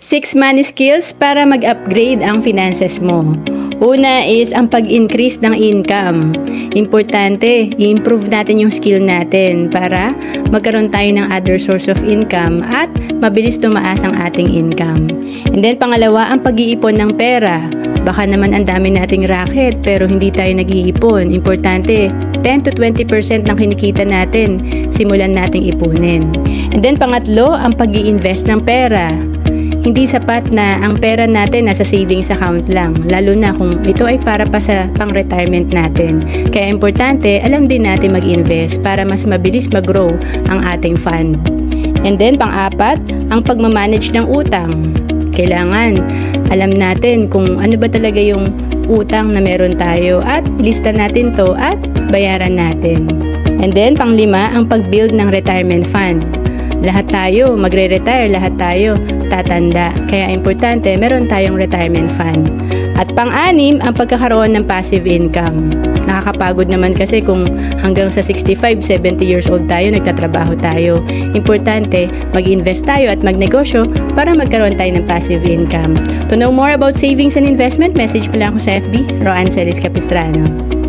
6 money skills para mag-upgrade ang finances mo. Una is ang pag-increase ng income. Importante, i-improve natin yung skill natin para magkaroon tayo ng other source of income at mabilis tumaas ang ating income. And then pangalawa, ang pag-iipon ng pera. Baka naman ang dami nating racket pero hindi tayo nag-iipon. Importante, 10 to 20% ng kinikita natin, simulan nating ipunin. And then pangatlo, ang pag-i-invest ng pera. Hindi sapat na ang pera natin nasa savings account lang, lalo na kung ito ay para pa sa pang-retirement natin. Kaya importante, alam din natin mag-invest para mas mabilis mag-grow ang ating fund. And then pang-apat, ang pagmamanage ng utang. Kailangan alam natin kung ano ba talaga yung utang na meron tayo at ilista natin to at bayaran natin. And then pang-lima, ang pag-build ng retirement fund. Lahat tayo magre-retire, lahat tayo tatanda. Kaya importante, meron tayong retirement fund. At pang-anim, ang pagkakaroon ng passive income. Nakakapagod naman kasi kung hanggang sa 65, 70 years old tayo, nagtatrabaho tayo. Importante, mag-invest tayo at magnegosyo para magkaroon tayo ng passive income. To know more about savings and investment, message mo lang ako sa FB, Roan Celis Capistrano.